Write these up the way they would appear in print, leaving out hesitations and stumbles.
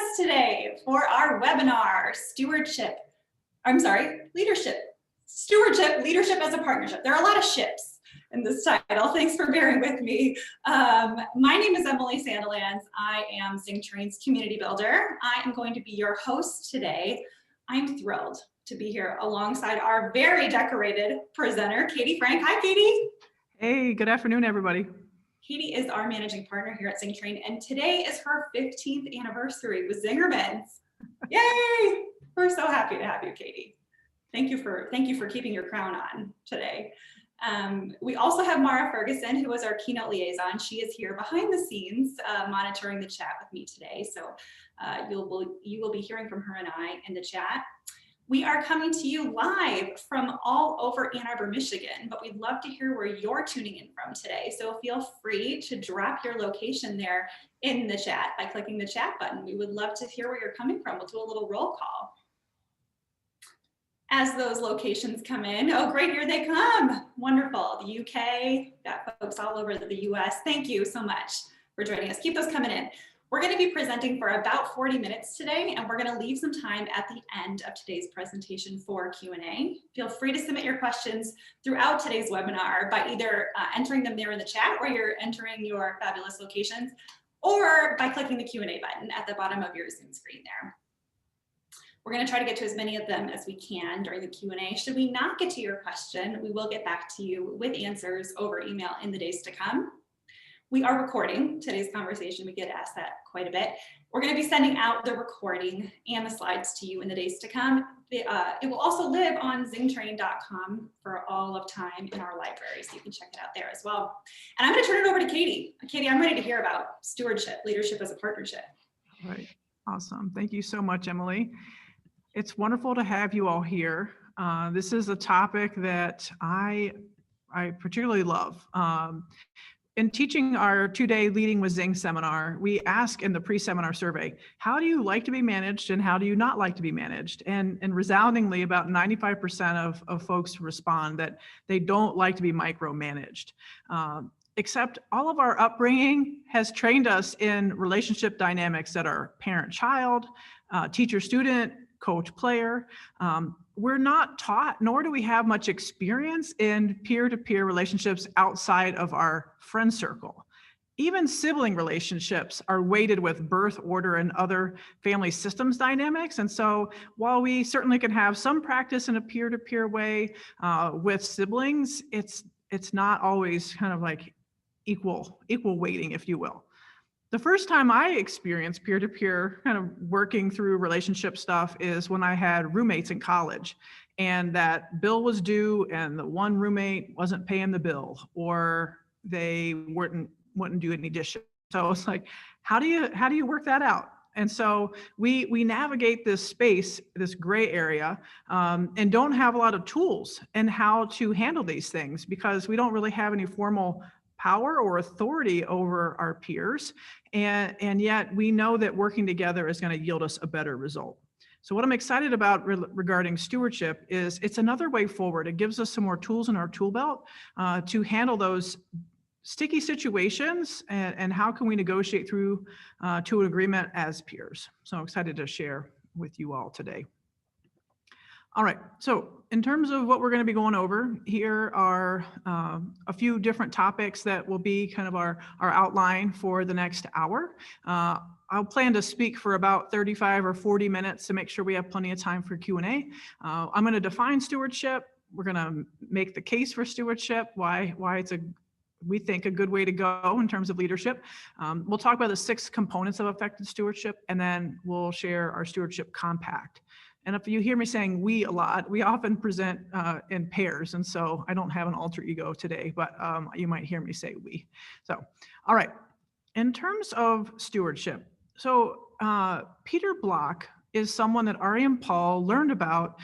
us today for our webinar, Leadership. Stewardship, Leadership as a Partnership. There are a lot of ships in this title. Thanks for bearing with me. My name is Emily Sandilands. I am Sing Train's community builder. I am going to be your host today. I'm thrilled to be here alongside our very decorated presenter, Katie Frank. Hi, Katie. Hey, good afternoon, everybody. Katie is our managing partner here at Sing Train, and today is her 15th anniversary with Zingerman's. Yay! We're so happy to have you, Katie. Thank you for keeping your crown on today. We also have Mara Ferguson, who is our keynote liaison. She is here behind the scenes monitoring the chat with me today. So you will be hearing from her and I in the chat. We are coming to you live from all over Ann Arbor, Michigan, but we'd love to hear where you're tuning in from today. So feel free to drop your location there in the chat by clicking the chat button. We would love to hear where you're coming from. We'll do a little roll call. As those locations come in, oh great, here they come. Wonderful, the UK, got folks all over the US. Thank you so much for joining us. Keep those coming in. We're going to be presenting for about 40 minutes today, and we're going to leave some time at the end of today's presentation for Q&A. Feel free to submit your questions throughout today's webinar by either entering them there in the chat where you're entering your fabulous locations, or by clicking the Q&A button at the bottom of your Zoom screen there. We're going to try to get to as many of them as we can during the Q&A. Should we not get to your question, we will get back to you with answers over email in the days to come. We are recording today's conversation. We get asked that quite a bit. We're going to be sending out the recording and the slides to you in the days to come. It will also live on zingtrain.com for all of time in our library, so you can check it out there as well. And I'm going to turn it over to Katie. Katie, I'm ready to hear about stewardship, leadership as a partnership. All right, awesome. Thank you so much, Emily. It's wonderful to have you all here. This is a topic that I particularly love. In teaching our two-day Leading with Zing seminar, we ask in the pre-seminar survey, how do you like to be managed and how do you not like to be managed? And resoundingly, about 95% of folks respond that they don't like to be micromanaged. Except all of our upbringing has trained us in relationship dynamics that are parent-child, teacher-student, coach-player. We're not taught, nor do we have much experience in peer-to-peer relationships outside of our friend circle. Even sibling relationships are weighted with birth order and other family systems dynamics. And so while we certainly can have some practice in a peer-to-peer way with siblings, it's not always kind of like equal weighting, if you will. The first time I experienced peer-to-peer kind of working through relationship stuff is when I had roommates in college, and that bill was due and the one roommate wasn't paying the bill, or they wouldn't do any dishes. So it's like, how do you work that out? And so we navigate this space, this gray area, and don't have a lot of tools in how to handle these things because we don't really have any formal power or authority over our peers. And yet we know that working together is going to yield us a better result. So what I'm excited about regarding stewardship is it's another way forward. It gives us some more tools in our tool belt to handle those sticky situations and how can we negotiate through to an agreement as peers. So I'm excited to share with you all today. All right, so in terms of what we're going to be going over, here are a few different topics that will be kind of our outline for the next hour. I'll plan to speak for about 35 or 40 minutes to make sure we have plenty of time for Q&A. I'm going to define stewardship. We're going to make the case for stewardship, why it's we think a good way to go in terms of leadership. We'll talk about the 6 components of effective stewardship, and then we'll share our stewardship compact. And if you hear me saying we a lot, we often present in pairs. And so I don't have an alter ego today, but you might hear me say we. So, all right. In terms of stewardship, so Peter Block is someone that Ari and Paul learned about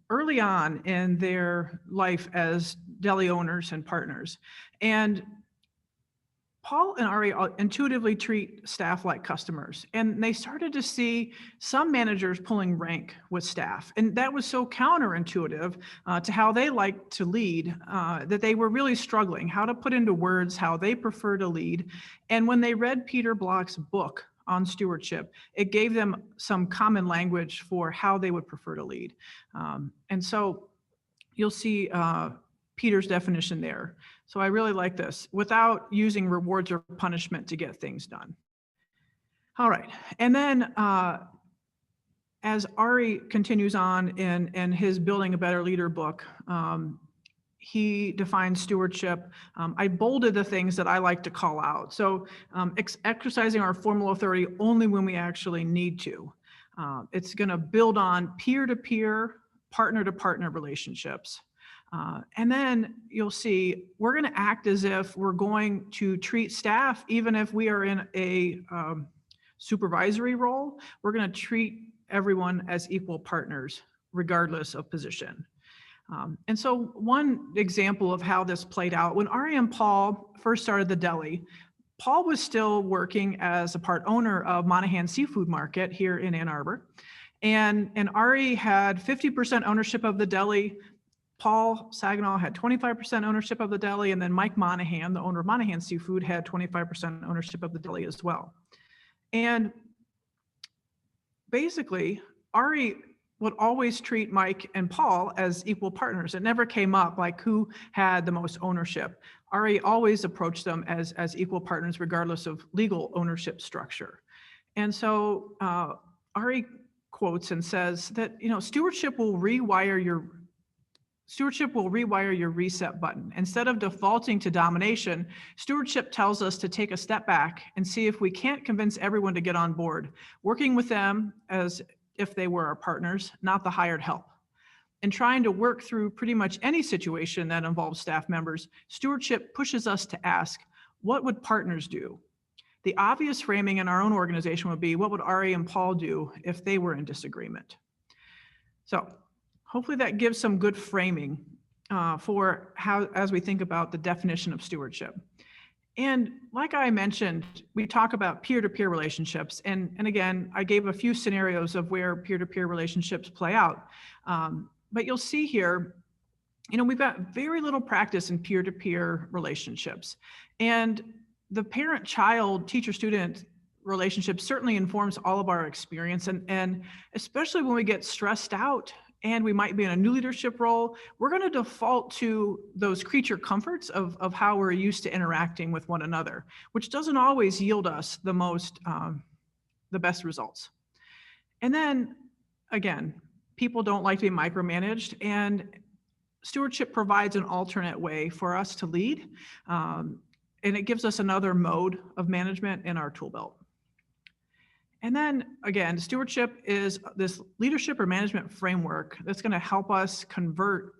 early on in their life as deli owners and partners. And Paul and Ari intuitively treat staff like customers, and they started to see some managers pulling rank with staff, and that was so counterintuitive to how they like to lead that they were really struggling how to put into words how they prefer to lead. And when they read Peter Block's book on stewardship, it gave them some common language for how they would prefer to lead. And so you'll see Peter's definition there. So I really like this, without using rewards or punishment to get things done. All right, and then as Ari continues on in his Building a Better Leader book, he defines stewardship. I bolded the things that I like to call out. So exercising our formal authority only when we actually need to. It's going to build on peer-to-peer, partner-to-partner relationships. And then you'll see we're going to act as if we're going to treat staff, even if we are in a supervisory role, we're going to treat everyone as equal partners, regardless of position. And so one example of how this played out, when Ari and Paul first started the deli, Paul was still working as a part owner of Monahan Seafood Market here in Ann Arbor. And Ari had 50% ownership of the deli. Paul Saginaw had 25% ownership of the deli. And then Mike Monahan, the owner of Monahan Seafood, had 25% ownership of the deli as well. And basically, Ari would always treat Mike and Paul as equal partners. It never came up like who had the most ownership. Ari always approached them as equal partners, regardless of legal ownership structure. And so Ari quotes and says that, stewardship will rewire your reset button. Instead of defaulting to domination, stewardship tells us to take a step back and see if we can't convince everyone to get on board, working with them as if they were our partners, not the hired help. And trying to work through pretty much any situation that involves staff members, stewardship pushes us to ask, what would partners do? The obvious framing in our own organization would be, what would Ari and Paul do if they were in disagreement? So hopefully that gives some good framing for how, as we think about the definition of stewardship. And like I mentioned, we talk about peer-to-peer relationships. And again, I gave a few scenarios of where peer-to-peer relationships play out. But you'll see here, we've got very little practice in peer-to-peer relationships. And the parent-child, teacher-student relationship certainly informs all of our experience. And especially when we get stressed out and we might be in a new leadership role, we're going to default to those creature comforts of how we're used to interacting with one another, which doesn't always yield us the best results. And then again, people don't like to be micromanaged, and stewardship provides an alternate way for us to lead. And it gives us another mode of management in our tool belt. And then again, stewardship is this leadership or management framework that's going to help us convert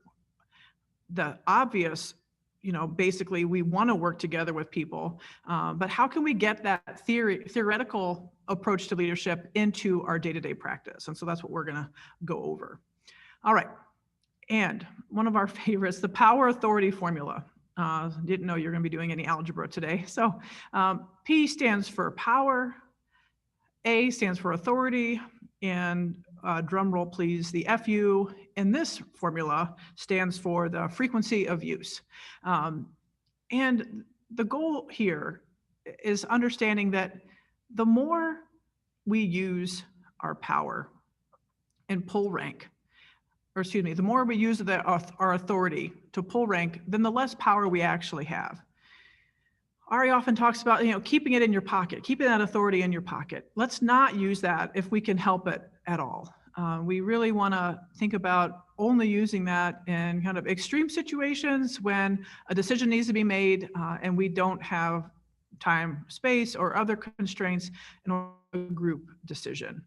the obvious, basically we want to work together with people, but how can we get that theoretical approach to leadership into our day-to-day practice? And so that's what we're going to go over. All right. And one of our favorites, the power authority formula. Didn't know you're going to be doing any algebra today. So P stands for power. A stands for authority, and drum roll please, the FU in this formula stands for the frequency of use. And the goal here is understanding that the more we use our power and pull rank, the more we use our authority to pull rank, then the less power we actually have. Ari often talks about, keeping it in your pocket, keeping that authority in your pocket. Let's not use that if we can help it at all. We really want to think about only using that in kind of extreme situations when a decision needs to be made and we don't have time, space, or other constraints in a group decision.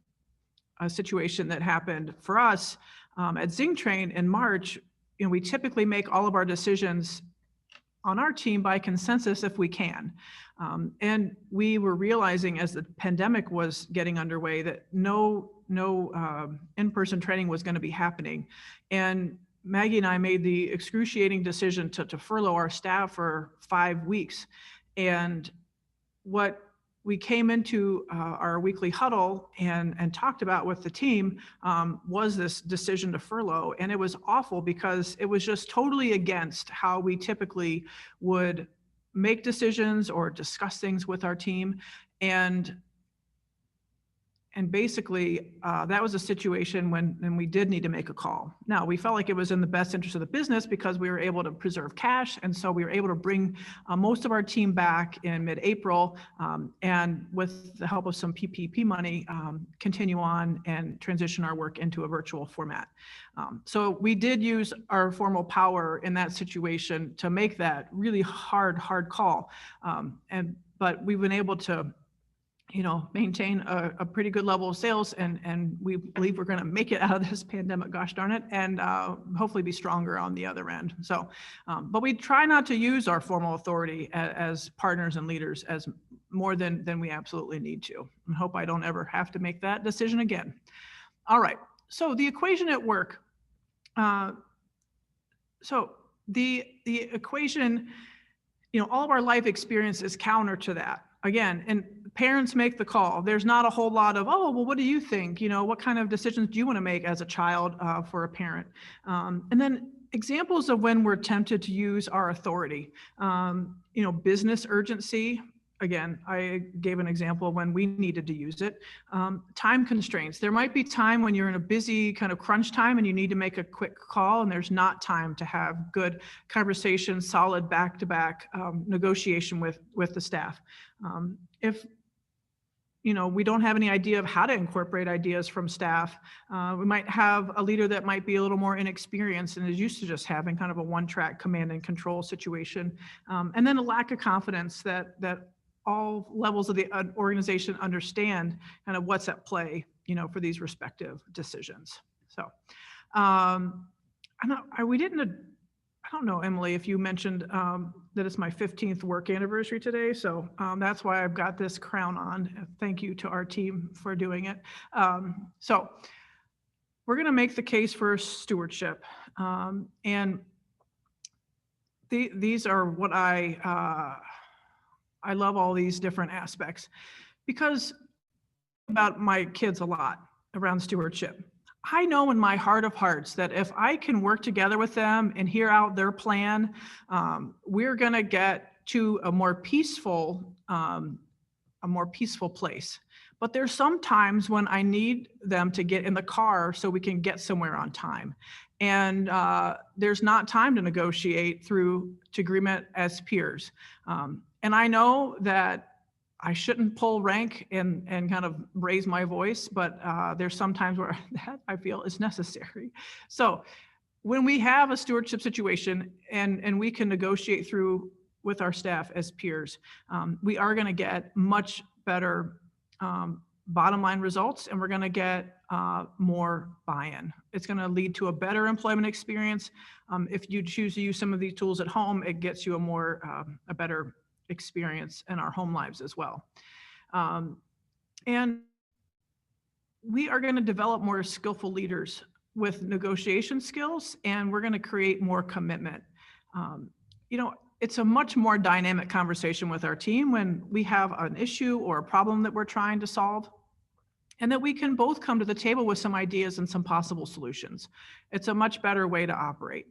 A situation that happened for us at ZingTrain in March, we typically make all of our decisions on our team by consensus if we can. And we were realizing as the pandemic was getting underway that no in-person training was going to be happening. And Maggie and I made the excruciating decision to furlough our staff for 5 weeks. And what we came into our weekly huddle and talked about with the team was this decision to furlough. And it was awful because it was just totally against how we typically would make decisions or discuss things with our team. And And basically, that was a situation when we did need to make a call. Now, we felt like it was in the best interest of the business because we were able to preserve cash. And so we were able to bring most of our team back in mid-April, and with the help of some PPP money, continue on and transition our work into a virtual format. So we did use our formal power in that situation to make that really hard call. But we've been able to maintain a pretty good level of sales, and we believe we're going to make it out of this pandemic, gosh darn it, and hopefully be stronger on the other end. So, but we try not to use our formal authority as partners and leaders as more than we absolutely need to. I hope I don't ever have to make that decision again. All right, so the equation at work. So the equation, all of our life experience is counter to that. Again, and parents make the call. There's not a whole lot of, oh, well, what do you think? What kind of decisions do you want to make as a child for a parent? And then examples of when we're tempted to use our authority. Business urgency. Again, I gave an example of when we needed to use it. Time constraints. There might be time when you're in a busy kind of crunch time and you need to make a quick call and there's not time to have good conversation, solid back-to-back negotiation with the staff. If we don't have any idea of how to incorporate ideas from staff, we might have a leader that might be a little more inexperienced and is used to just having kind of a one-track command and control situation. And then a lack of confidence that all levels of the organization understand kind of what's at play, for these respective decisions. So I don't know, Emily, if you mentioned that it's my 15th work anniversary today. So that's why I've got this crown on. Thank you to our team for doing it. So we're going to make the case for stewardship. And these are what I love all these different aspects because about my kids a lot around stewardship. I know in my heart of hearts that if I can work together with them and hear out their plan, we're going to get to a more peaceful place. But there's some times when I need them to get in the car so we can get somewhere on time. And there's not time to negotiate through to agreement as peers. And I know that I shouldn't pull rank and kind of raise my voice, but there's some times where that I feel is necessary. So when we have a stewardship situation and we can negotiate through with our staff as peers, we are going to get much better bottom line results, and we're going to get more buy-in. It's going to lead to a better employment experience. If you choose to use some of these tools at home, it gets you a better experience in our home lives as well. And we are going to develop more skillful leaders with negotiation skills, and we're going to create more commitment. It's a much more dynamic conversation with our team when we have an issue or a problem that we're trying to solve, and that we can both come to the table with some ideas and some possible solutions. It's a much better way to operate.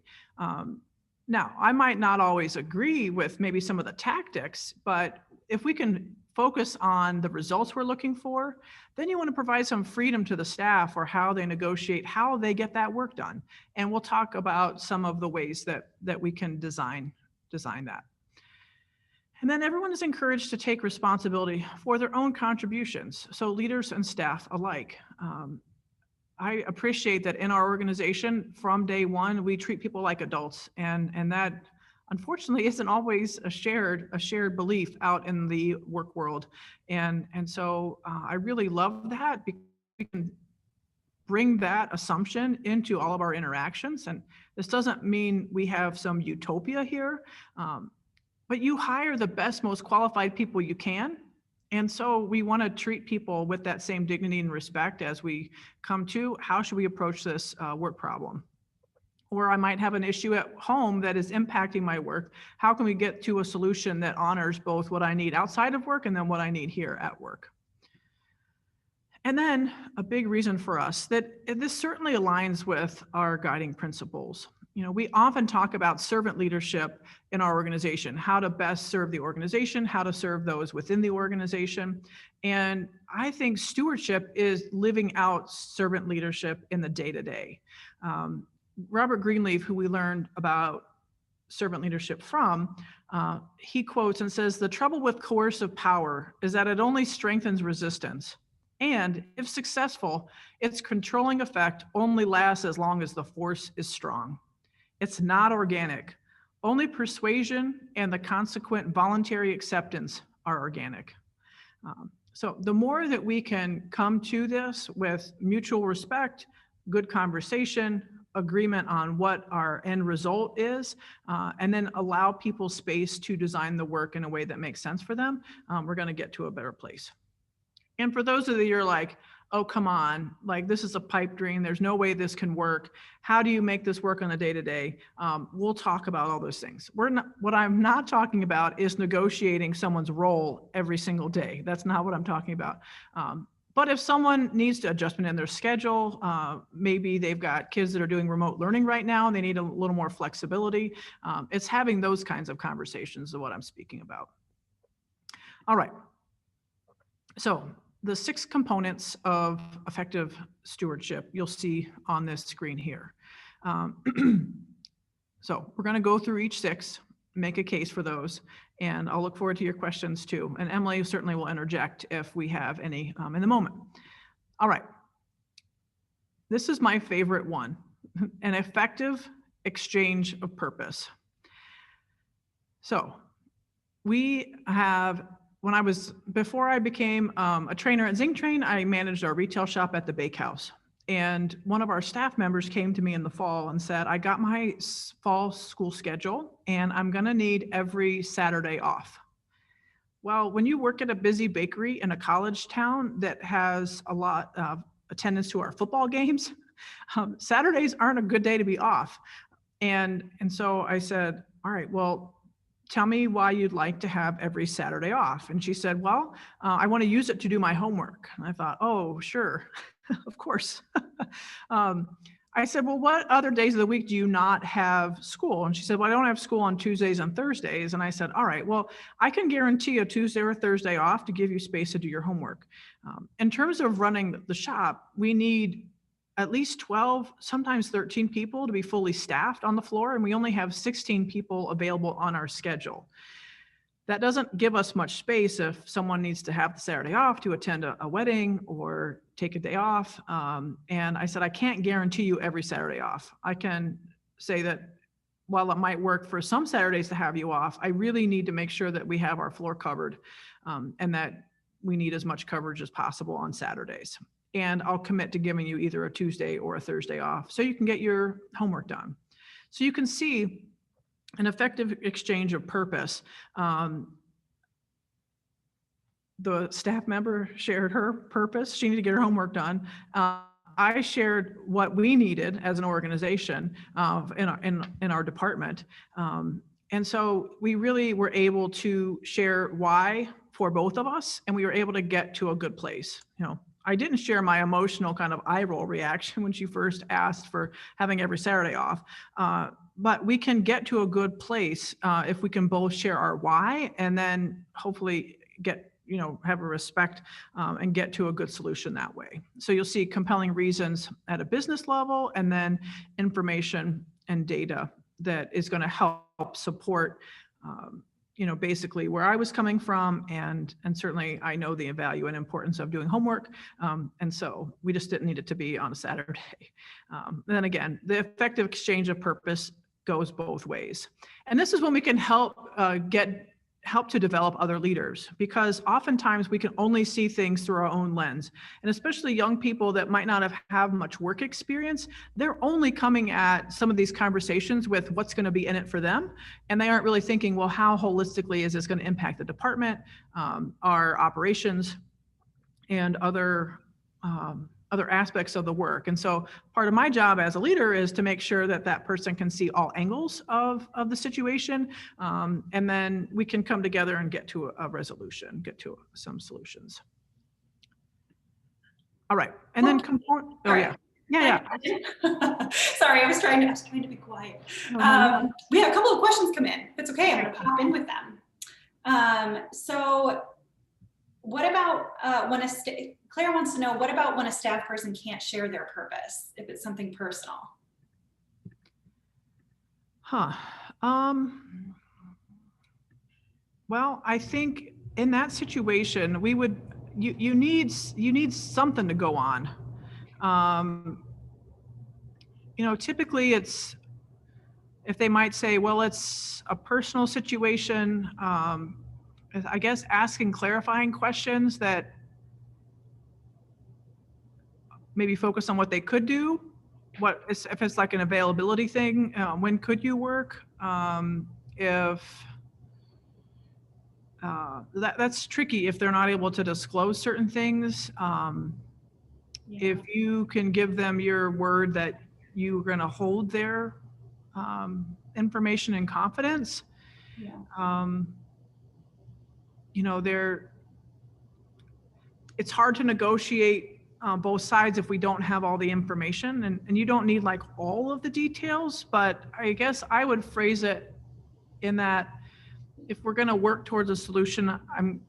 Now, I might not always agree with maybe some of the tactics, but if we can focus on the results we're looking for, then you want to provide some freedom to the staff or how they negotiate, how they get that work done. And we'll talk about some of the ways that we can design that. And then everyone is encouraged to take responsibility for their own contributions, so leaders and staff alike. I appreciate that in our organization from day one, we treat people like adults, and that unfortunately isn't always a shared belief out in the work world. And so I really love that because we can bring that assumption into all of our interactions. And this doesn't mean we have some utopia here, but you hire the best, most qualified people you can. And so we want to treat people with that same dignity and respect as we come to how should we approach this work problem. Or I might have an issue at home that is impacting my work. How can we get to a solution that honors both what I need outside of work and then what I need here at work? And then a big reason for us that this certainly aligns with our guiding principles. we often talk about servant leadership in our organization, how to best serve the organization, how to serve those within the organization. And I think stewardship is living out servant leadership in the day-to-day. Robert Greenleaf, who we learned about servant leadership from, he quotes and says, "The trouble with coercive power is that it only strengthens resistance. And if successful, its controlling effect only lasts as long as the force is strong. It's not organic. Only persuasion and the consequent voluntary acceptance are organic." So the more that we can come to this with mutual respect, good conversation, agreement on what our end result is, and then allow people space to design the work in a way that makes sense for them, we're going to get to a better place. And for those of you who are like, oh, come on, like this is a pipe dream. There's no way this can work. How do you make this work on a day-to-day? We'll talk about all those things. What I'm not talking about is negotiating someone's role every single day. That's not what I'm talking about. But if someone needs to adjustment in their schedule, maybe they've got kids that are doing remote learning right now and they need a little more flexibility. It's having those kinds of conversations is what I'm speaking about. All right. So the 6 components of effective stewardship you'll see on this screen here. So we're going to go through each 6, make a case for those, and I'll look forward to your questions too. And Emily certainly will interject if we have any in the moment. All right. This is my favorite one, an effective exchange of purpose. So we have, before I became a trainer at Zing Train, I managed our retail shop at the Bakehouse. And one of our staff members came to me in the fall and said, I got my fall school schedule and I'm going to need every Saturday off. Well, when you work at a busy bakery in a college town that has a lot of attendance to our football games, Saturdays aren't a good day to be off. And so I said, all right, well, tell me why you'd like to have every Saturday off. And she said, well, I want to use it to do my homework. And I thought, oh, sure, of course. I said, well, what other days of the week do you not have school? And she said, well, I don't have school on Tuesdays and Thursdays. And I said, all right, well, I can guarantee a Tuesday or Thursday off to give you space to do your homework. In terms of running the shop, we need at least 12, sometimes 13 people to be fully staffed on the floor, and we only have 16 people available on our schedule. That doesn't give us much space if someone needs to have the Saturday off to attend a wedding or take a day off. And I said, I can't guarantee you every Saturday off. I can say that while it might work for some Saturdays to have you off, I really need to make sure that we have our floor covered, and that we need as much coverage as possible on Saturdays. And I'll commit to giving you either a Tuesday or a Thursday off so you can get your homework done. So you can see an effective exchange of purpose. The staff member shared her purpose. She needed to get her homework done. I shared what we needed as an organization in our department. And so we really were able to share why for both of us, and we were able to get to a good place. I didn't share my emotional kind of eye roll reaction when she first asked for having every Saturday off. But we can get to a good place if we can both share our why and then hopefully have a respect and get to a good solution that way. So you'll see compelling reasons at a business level and then information and data that is going to help support basically where I was coming from, and certainly I know the value and importance of doing homework, and so we just didn't need it to be on a Saturday. Then again, the effective exchange of purpose goes both ways, and this is when we can help to develop other leaders, because oftentimes we can only see things through our own lens, and especially young people that might not have much work experience, they're only coming at some of these conversations with what's going to be in it for them, and they aren't really thinking, well, how holistically is this going to impact the department, our operations, and other aspects of the work. And so part of my job as a leader is to make sure that that person can see all angles of the situation. And then we can come together and get to a resolution, get to some solutions. All right. And then All right. Yeah. Sorry, I was trying to be quiet. We have a couple of questions come in. If it's okay, I'm going to pop in with them. So what about when Claire wants to know, what about when a staff person can't share their purpose, if it's something personal? Well, I think in that situation, you need something to go on. Typically it's, if they might say, well, it's a personal situation, I guess asking clarifying questions that maybe focus on what they could do. If it's like an availability thing, when could you work? That's tricky if they're not able to disclose certain things. If you can give them your word that you're going to hold their information in confidence, it's hard to negotiate both sides if we don't have all the information, and you don't need like all of the details, but I guess I would phrase it in that if we're going to work towards a solution, I'm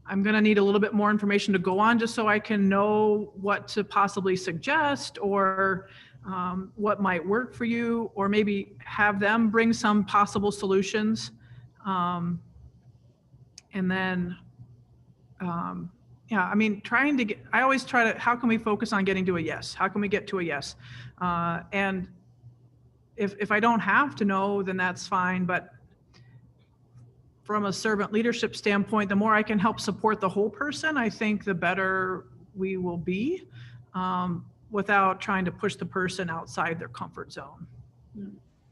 going to need a little bit more information to go on just so I can know what to possibly suggest, or what might work for you, or maybe have them bring some possible solutions. And then, I always try to, how can we focus on getting to a yes? How can we get to a yes? And if I don't have to know, then that's fine. But from a servant leadership standpoint, the more I can help support the whole person, I think the better we will be, without trying to push the person outside their comfort zone.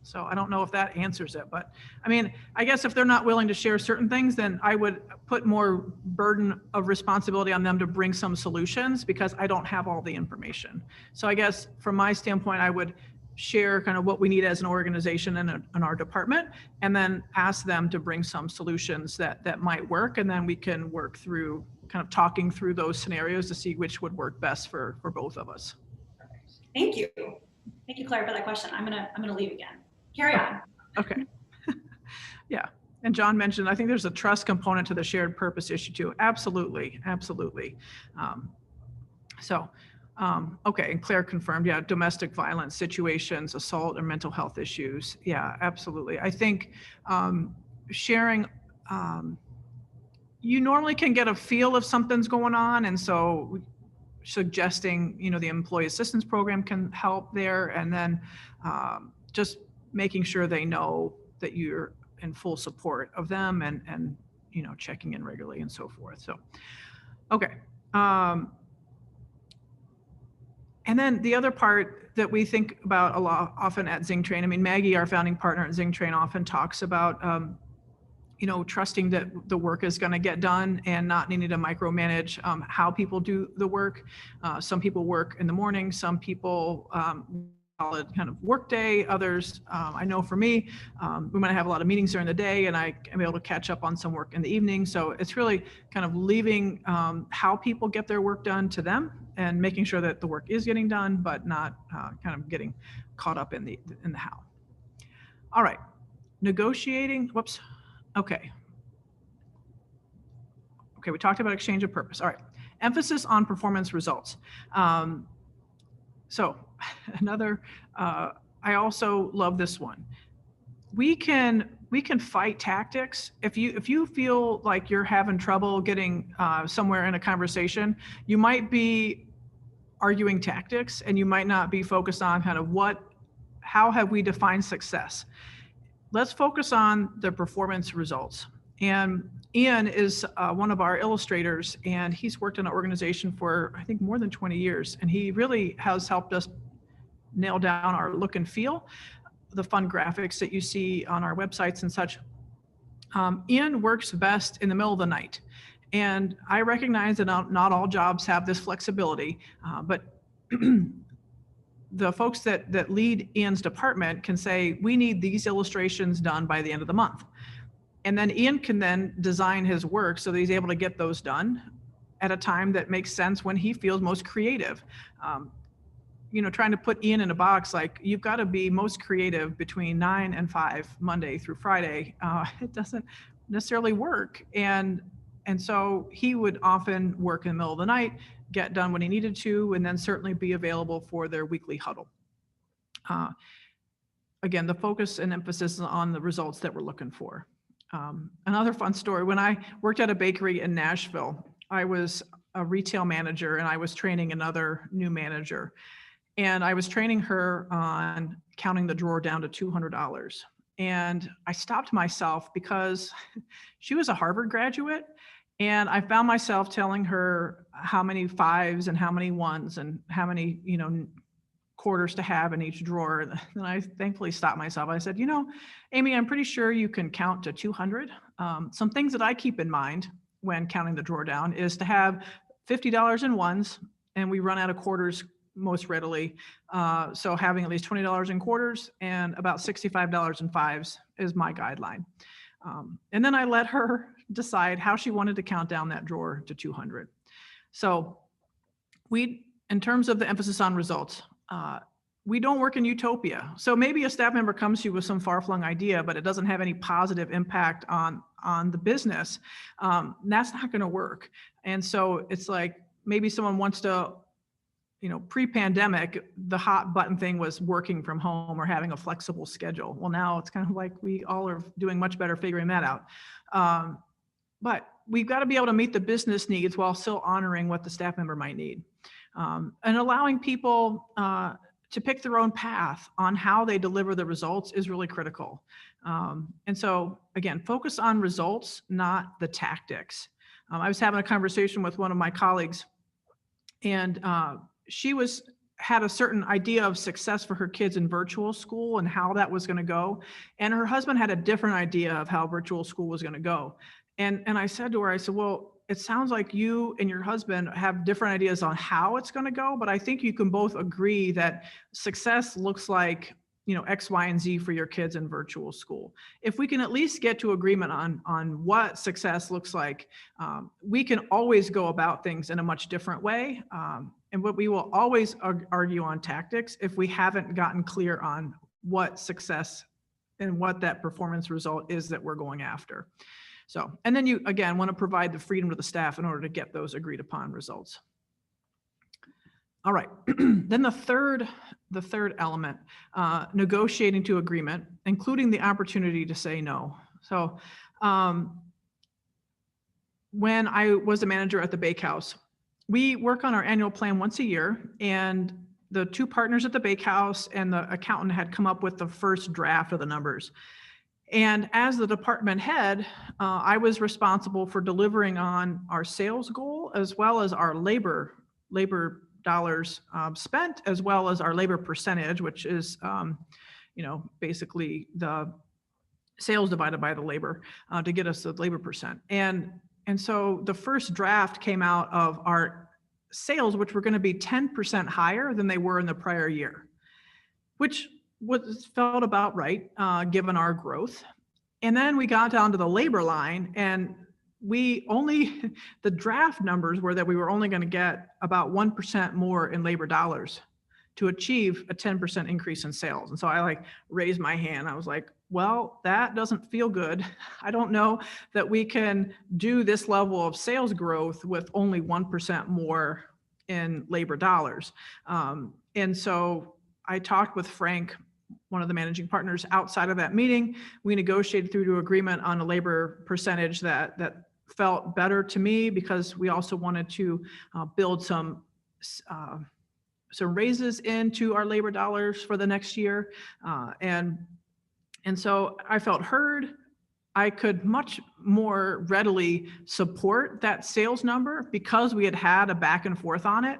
So I don't know if that answers it, but I guess if they're not willing to share certain things, then I would put more burden of responsibility on them to bring some solutions, because I don't have all the information. So I guess from my standpoint, I would share kind of what we need as an organization and in our department, and then ask them to bring some solutions that might work. And then we can work through kind of talking through those scenarios to see which would work best for both of us. Thank you. Thank you, Claire, for that question. I'm gonna leave again. Carry on. Okay. Yeah. And John mentioned, I think there's a trust component to the shared purpose issue too. Absolutely. Okay. And Claire confirmed, domestic violence situations, assault or mental health issues. Yeah, absolutely. I think sharing, you normally can get a feel if something's going on. And so suggesting, the employee assistance program can help there. And then just making sure they know that you're in full support of them, and checking in regularly and so forth. So, okay. And then the other part that we think about a lot often at ZingTrain, Maggie, our founding partner at ZingTrain, often talks about, trusting that the work is going to get done and not needing to micromanage how people do the work. Some people work in the morning, some people solid kind of work day. Others, I know for me, we might have a lot of meetings during the day, and I am able to catch up on some work in the evening. So it's really kind of leaving how people get their work done to them, and making sure that the work is getting done, but not kind of getting caught up in the how. All right, negotiating. Whoops. Okay, we talked about exchange of purpose. All right, emphasis on performance results. So another, I also love this one. We can fight tactics. If you feel like you're having trouble getting somewhere in a conversation, you might be arguing tactics, and you might not be focused on kind of how have we defined success. Let's focus on the performance results. And Ian is one of our illustrators, and he's worked in an organization for, I think, more than 20 years. And he really has helped us nail down our look and feel, the fun graphics that you see on our websites and such. Ian works best in the middle of the night. And I recognize that not all jobs have this flexibility, but the folks that lead Ian's department can say, we need these illustrations done by the end of the month. And then Ian can then design his work so that he's able to get those done at a time that makes sense when he feels most creative. trying to put Ian in a box, like you've got to be most creative between 9 and 5, Monday through Friday. It doesn't necessarily work. And so he would often work in the middle of the night, get done when he needed to, and then certainly be available for their weekly huddle. Again, the focus and emphasis is on the results that we're looking for. Another fun story, when I worked at a bakery in Nashville, I was a retail manager and I was training another new manager. And I was training her on counting the drawer down to $200. And I stopped myself because she was a Harvard graduate. And I found myself telling her how many 5s and how many 1s and how many, quarters to have in each drawer. And I thankfully stopped myself. I said, Amy, I'm pretty sure you can count to 200. Some things that I keep in mind when counting the drawer down is to have $50 in 1s, and we run out of quarters most readily. So having at least $20 in quarters and about $65 in 5s is my guideline. And then I let her decide how she wanted to count down that drawer to 200. So in terms of the emphasis on results, we don't work in utopia. So maybe a staff member comes to you with some far-flung idea, but it doesn't have any positive impact on the business. That's not going to work. And so it's like maybe someone wants to, pre-pandemic, the hot button thing was working from home or having a flexible schedule. Well, now it's kind of like we all are doing much better figuring that out. But we've got to be able to meet the business needs while still honoring what the staff member might need. And allowing people to pick their own path on how they deliver the results is really critical. And so, again, focus on results, not the tactics. I was having a conversation with one of my colleagues, and she had a certain idea of success for her kids in virtual school and how that was going to go. And her husband had a different idea of how virtual school was going to go. And I said to her, I said, well, it sounds like you and your husband have different ideas on how it's going to go, but I think you can both agree that success looks like, X, Y, and Z for your kids in virtual school. If we can at least get to agreement on what success looks like, we can always go about things in a much different way. And what we will always argue on tactics if we haven't gotten clear on what success and what that performance result is that we're going after. So, and then you, again, want to provide the freedom to the staff in order to get those agreed upon results. All right, then the third element, negotiating to agreement, including the opportunity to say no. So when I was a manager at the bakehouse, we work on our annual plan once a year, and the two partners at the bakehouse and the accountant had come up with the first draft of the numbers. And as the department head, I was responsible for delivering on our sales goal, as well as our labor dollars spent, as well as our labor percentage, which is, basically the sales divided by the labor to get us the labor percent. And so the first draft came out of our sales, which were going to be 10% higher than they were in the prior year, which felt about right, given our growth. And then we got down to the labor line, and the draft numbers were that we were only going to get about 1% more in labor dollars to achieve a 10% increase in sales. And so I raised my hand. I was like, well, that doesn't feel good. I don't know that we can do this level of sales growth with only 1% more in labor dollars. And so I talked with Frank, one of the managing partners, outside of that meeting. We negotiated through to agreement on a labor percentage that felt better to me, because we also wanted to build some raises into our labor dollars for the next year. And so I felt heard. I could much more readily support that sales number because we had a back and forth on it.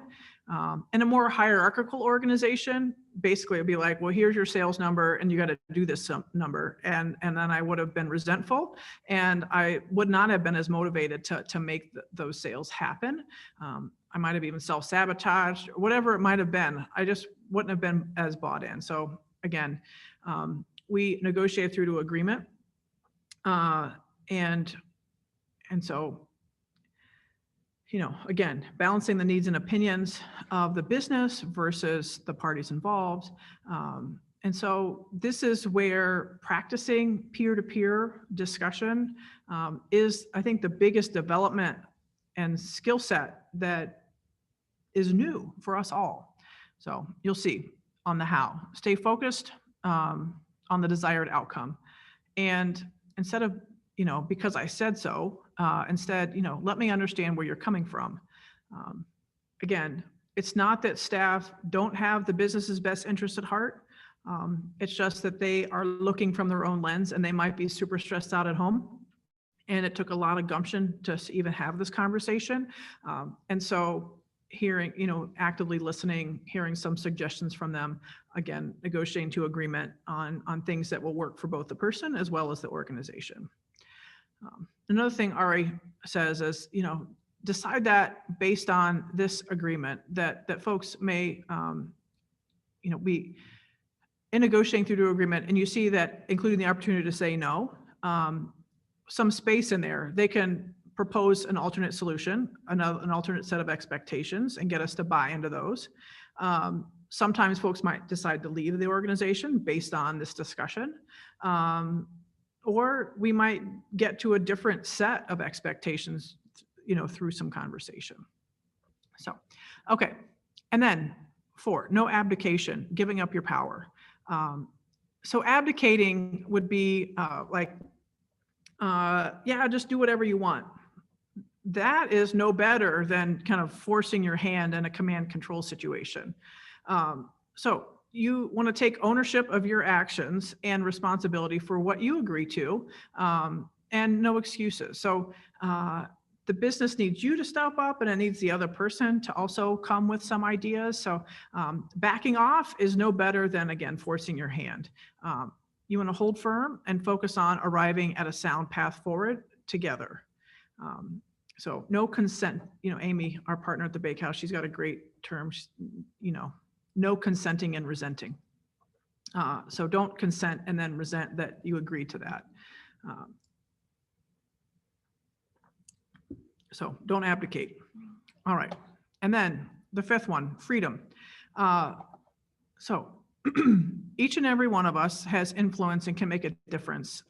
In a more hierarchical organization, basically it'd be like, well, here's your sales number and you got to do this number. And then I would have been resentful, and I would not have been as motivated to make those sales happen. I might have even self-sabotaged, or whatever it might have been. I just wouldn't have been as bought in. So again, we negotiated through to agreement. And so again, balancing the needs and opinions of the business versus the parties involved. And so this is where practicing peer-to-peer discussion is, I think, the biggest development and skill set that is new for us all. So you'll see on the how. Stay focused on the desired outcome. And instead of, because I said so, instead, let me understand where you're coming from. Again, it's not that staff don't have the business's best interest at heart. It's just that they are looking from their own lens and they might be super stressed out at home. And it took a lot of gumption to even have this conversation. And so hearing, actively listening, hearing some suggestions from them, again, negotiating to agreement on things that will work for both the person as well as the organization. Another thing Ari says is, decide that based on this agreement that folks may, be in negotiating through the agreement, and you see that including the opportunity to say no, some space in there, they can propose an alternate solution, an alternate set of expectations, and get us to buy into those. Sometimes folks might decide to leave the organization based on this discussion. Or we might get to a different set of expectations, through some conversation. So, okay. And then 4, no abdication, giving up your power. So abdicating would be just do whatever you want. That is no better than kind of forcing your hand in a command control situation. So you want to take ownership of your actions and responsibility for what you agree to, and no excuses. So the business needs you to step up, and it needs the other person to also come with some ideas. So backing off is no better than, again, forcing your hand. You want to hold firm and focus on arriving at a sound path forward together. So no consent, Amy, our partner at the bakehouse, she's got a great term, no consenting and resenting. So don't consent and then resent that you agreed to that. So don't abdicate. All right. And then the 5th one, freedom. So each and every one of us has influence and can make a difference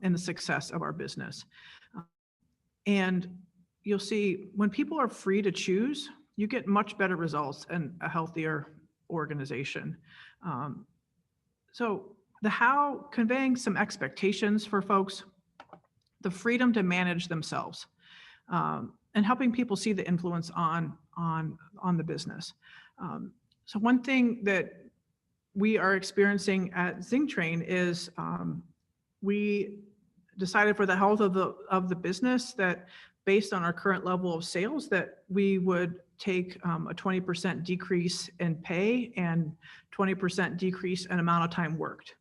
in the success of our business. And you'll see when people are free to choose, you get much better results and a healthier organization. So the how, conveying some expectations for folks, the freedom to manage themselves, and helping people see the influence on the business. So one thing that we are experiencing at ZingTrain is we decided for the health of the business that based on our current level of sales that we would take a 20% decrease in pay and 20% decrease in amount of time worked.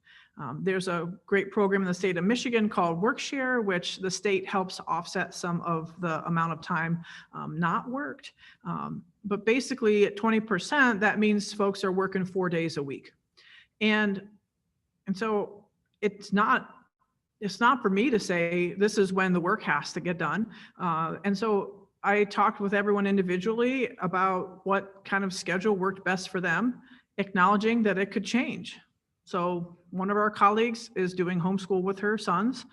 There's a great program in the state of Michigan called WorkShare, which the state helps offset some of the amount of time not worked. But basically at 20%, that means folks are working 4 days a week. And so it's not for me to say this is when the work has to get done. And so I talked with everyone individually about what kind of schedule worked best for them, acknowledging that it could change. So one of our colleagues is doing homeschool with her sons.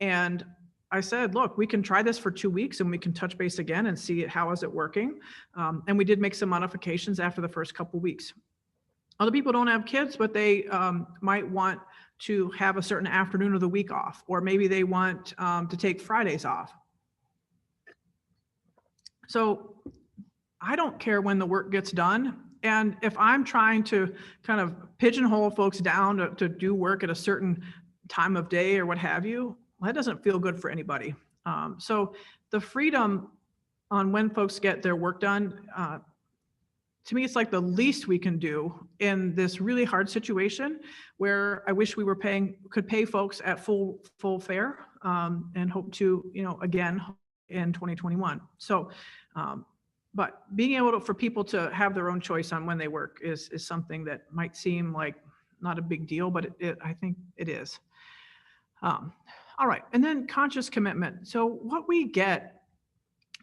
And I said, look, we can try this for 2 weeks and we can touch base again and see how is it working. And we did make some modifications after the first couple weeks. Other people don't have kids, but they might want to have a certain afternoon of the week off, or maybe they want to take Fridays off. So I don't care when the work gets done. And if I'm trying to kind of pigeonhole folks down to do work at a certain time of day or what have you, well, that doesn't feel good for anybody. So the freedom on when folks get their work done, to me, it's like the least we can do in this really hard situation where I wish we were could pay folks at full fare, and hope to, again in 2021. So, but being able for people to have their own choice on when they work is something that might seem like not a big deal, but I think it is. All right, and then conscious commitment. So what we get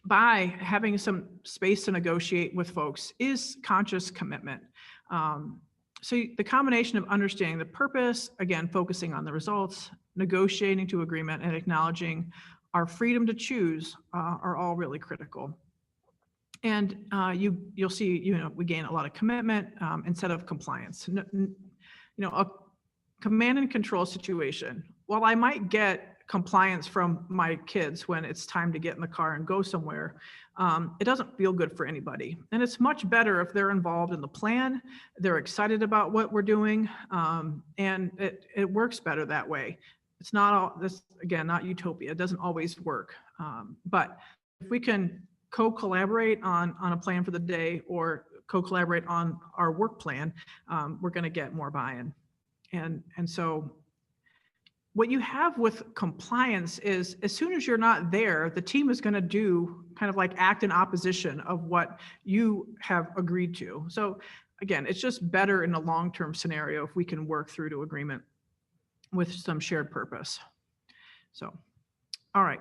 by having some space to negotiate with folks is conscious commitment. So the combination of understanding the purpose, again, focusing on the results, negotiating to agreement, and acknowledging our freedom to choose are all really critical. And you'll see, we gain a lot of commitment instead of compliance. A command and control situation. While I might get compliance from my kids when it's time to get in the car and go somewhere, it doesn't feel good for anybody. And it's much better if they're involved in the plan, they're excited about what we're doing, and it works better that way. It's not all this, again, not utopia. It doesn't always work. But if we can co-collaborate on a plan for the day or co-collaborate on our work plan, we're going to get more buy-in. And so what you have with compliance is, as soon as you're not there, the team is going to do kind of like act in opposition of what you have agreed to. So again, it's just better in a long-term scenario if we can work through to agreement with some shared purpose. So, all right.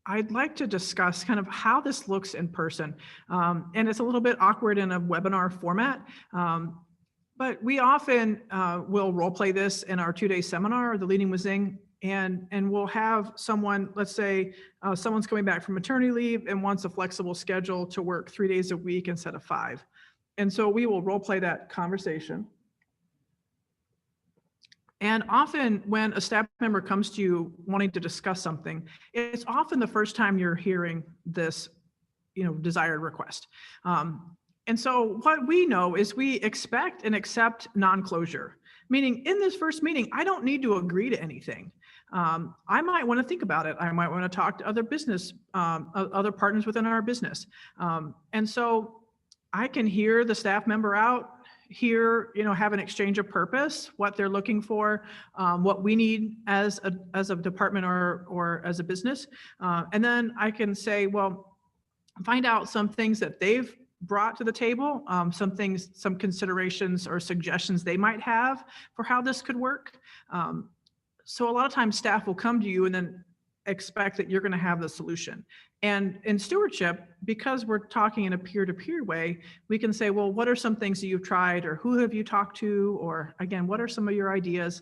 I'd like to discuss kind of how this looks in person. And it's a little bit awkward in a webinar format. But we often will role play this in our 2-day seminar, the Leading with Zing, and we'll have someone, let's say someone's coming back from maternity leave and wants a flexible schedule to work 3 days a week instead of 5. And so we will role play that conversation. And often when a staff member comes to you wanting to discuss something, it's often the first time you're hearing this, desired request. And so what we know is we expect and accept non-closure, meaning in this first meeting, I don't need to agree to anything. I might want to think about it. I might want to talk to other other partners within our business. And so I can hear the staff member out, have an exchange of purpose, what they're looking for, what we need as a department or as a business. And then I can say, well, find out some things that they've brought to the table, some considerations or suggestions they might have for how this could work. So a lot of times staff will come to you and then expect that you're going to have the solution. And in stewardship, because we're talking in a peer-to-peer way, we can say, well, what are some things that you've tried, or who have you talked to, or again, what are some of your ideas?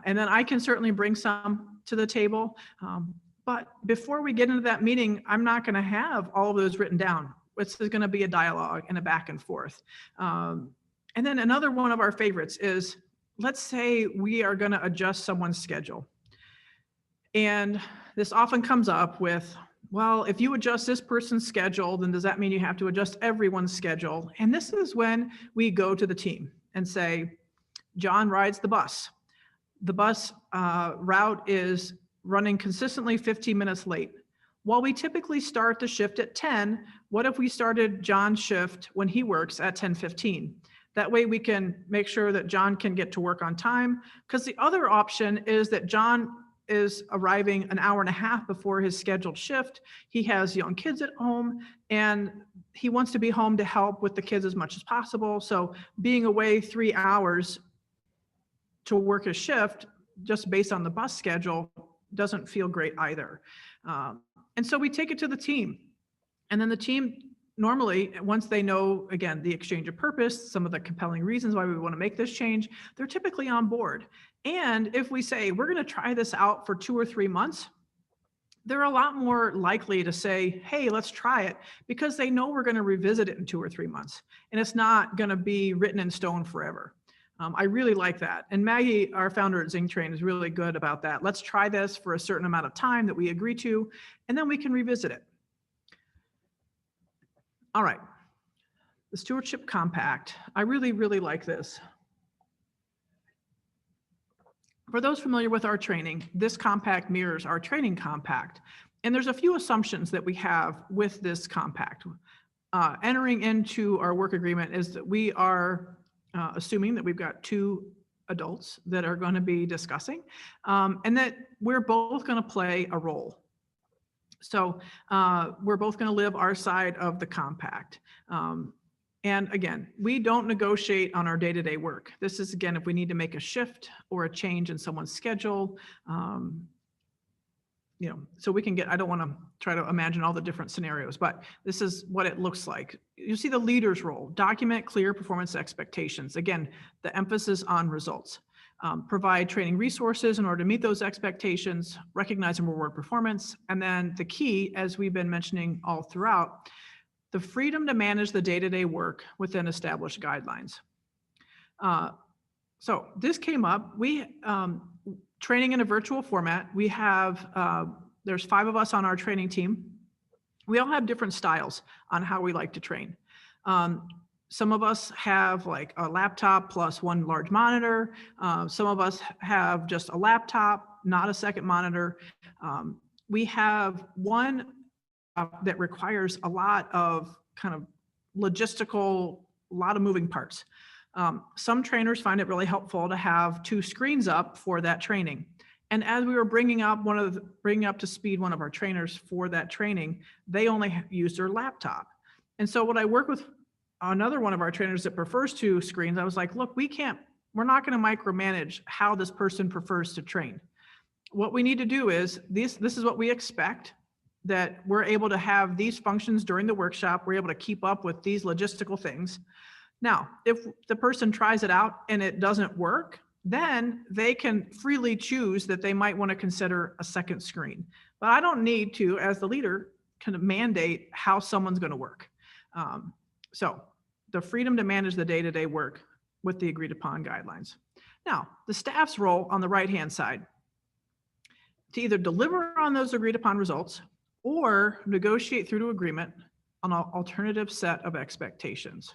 And then I can certainly bring some to the table. But before we get into that meeting, I'm not going to have all of those written down. It's going to be a dialogue and a back and forth. And then another one of our favorites is, let's say we are going to adjust someone's schedule. And this often comes up with, well, if you adjust this person's schedule, then does that mean you have to adjust everyone's schedule? And this is when we go to the team and say, John rides the bus. The bus route is running consistently 15 minutes late. While we typically start the shift at 10, what if we started John's shift when he works at 10:15? That way we can make sure that John can get to work on time, because the other option is that John is arriving an hour and a half before his scheduled shift. He has young kids at home and he wants to be home to help with the kids as much as possible. So being away 3 hours to work a shift just based on the bus schedule doesn't feel great either. And so we take it to the team, and then the team normally, once they know, again, the exchange of purpose, some of the compelling reasons why we want to make this change, they're typically on board. And if we say, we're going to try this out for 2 or 3 months, they're a lot more likely to say, hey, let's try it, because they know we're going to revisit it in 2 or 3 months, and it's not going to be written in stone forever. I really like that. And Maggie, our founder at Zing Train, is really good about that. Let's try this for a certain amount of time that we agree to, and then we can revisit it. All right, the Stewardship Compact. I really, really like this. For those familiar with our training, this compact mirrors our training compact. And there's a few assumptions that we have with this compact. Entering into our work agreement is that we are assuming that we've got 2 adults that are going to be discussing, and that we're both going to play a role. So we're both going to live our side of the compact. And again, we don't negotiate on our day-to-day work. This is, again, if we need to make a shift or a change in someone's schedule, so we can I don't want to try to imagine all the different scenarios, but this is what it looks like. You see the leader's role: document clear performance expectations. Again, the emphasis on results. Provide training resources in order to meet those expectations, recognize and reward performance. And then the key, as we've been mentioning all throughout, the freedom to manage the day-to-day work within established guidelines. So this came up. We training in a virtual format. We have, there's 5 of us on our training team. We all have different styles on how we like to train. Some of us have like a laptop plus 1 large monitor. Some of us have just a laptop, not a second monitor. We have one that requires a lot of kind of logistical, a lot of moving parts. Some trainers find it really helpful to have 2 screens up for that training. And as we were bringing up to speed one of our trainers for that training, they only use their laptop. And so when I work with another one of our trainers that prefers 2 screens, I was like, look, we're not going to micromanage how this person prefers to train. What we need to do is this is what we expect, that we're able to have these functions during the workshop. We're able to keep up with these logistical things. Now, if the person tries it out and it doesn't work, then they can freely choose that they might want to consider a second screen. But I don't need to, as the leader, kind of mandate how someone's going to work. So the freedom to manage the day-to-day work with the agreed upon guidelines. Now, the staff's role on the right-hand side, to either deliver on those agreed upon results or negotiate through to agreement on an alternative set of expectations.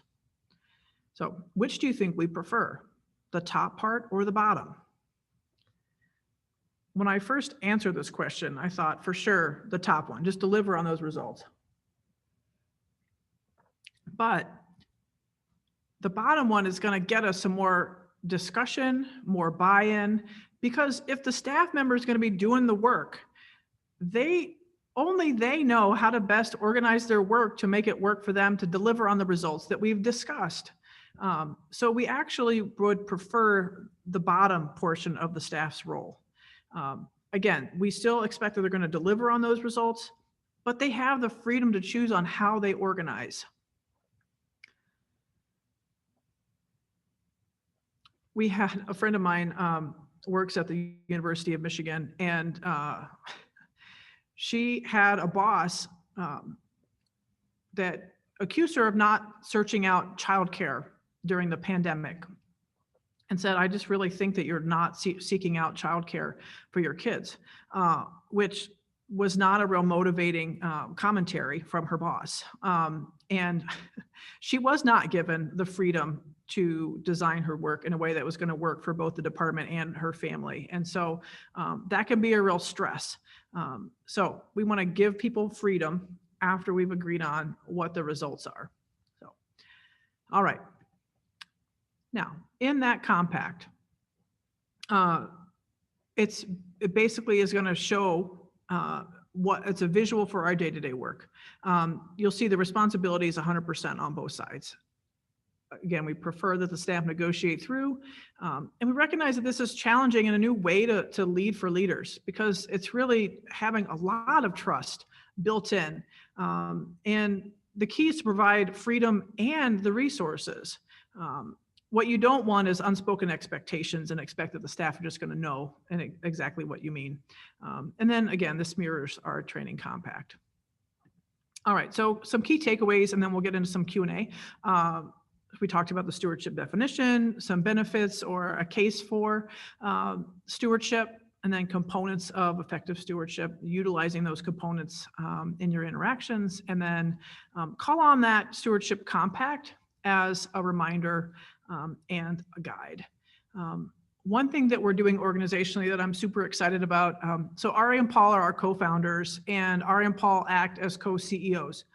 So which do you think we prefer, the top part or the bottom? When I first answered this question, I thought for sure the top one, just deliver on those results. But the bottom one is going to get us some more discussion, more buy-in, because if the staff member is going to be doing the work, only they know how to best organize their work to make it work for them to deliver on the results that we've discussed. So we actually would prefer the bottom portion of the staff's role. Again, we still expect that they're going to deliver on those results, but they have the freedom to choose on how they organize. We had a friend of mine works at the University of Michigan, and she had a boss that accused her of not searching out childcare during the pandemic, and said, I just really think that you're not seeking out childcare for your kids, which was not a real motivating commentary from her boss. And she was not given the freedom to design her work in a way that was going to work for both the department and her family. And so that can be a real stress. So we want to give people freedom after we've agreed on what the results are. So, all right. Now, in that compact, it basically is going to show it's a visual for our day-to-day work. You'll see the responsibility is 100% on both sides. Again, we prefer that the staff negotiate through, and we recognize that this is challenging and a new way to lead for leaders, because it's really having a lot of trust built in. And the key is to provide freedom and the resources. What you don't want is unspoken expectations and expect that the staff are just going to know exactly what you mean. And then again, this mirrors our training compact. All right, so some key takeaways, and then we'll get into some Q&A. We talked about the stewardship definition, some benefits or a case for stewardship, and then components of effective stewardship, utilizing those components in your interactions, and then call on that stewardship compact as a reminder and a guide. One thing that we're doing organizationally that I'm super excited about, so Ari and Paul are our co-founders, and Ari and Paul act as co-CEOs.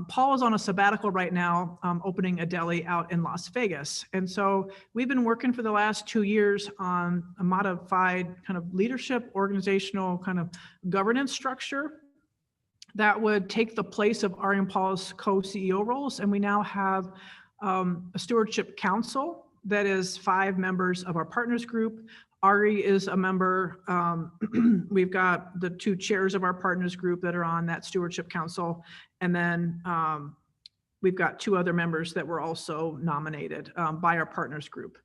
Paul is on a sabbatical right now, opening a deli out in Las Vegas. And so we've been working for the last 2 years on a modified kind of leadership, organizational kind of governance structure that would take the place of Ari and Paul's co-CEO roles. And we now have a stewardship council that is 5 members of our partners group, Ari is a member. We've got the 2 chairs of our partners group that are on that Stewardship Council. And then we've got 2 other members that were also nominated by our partners group.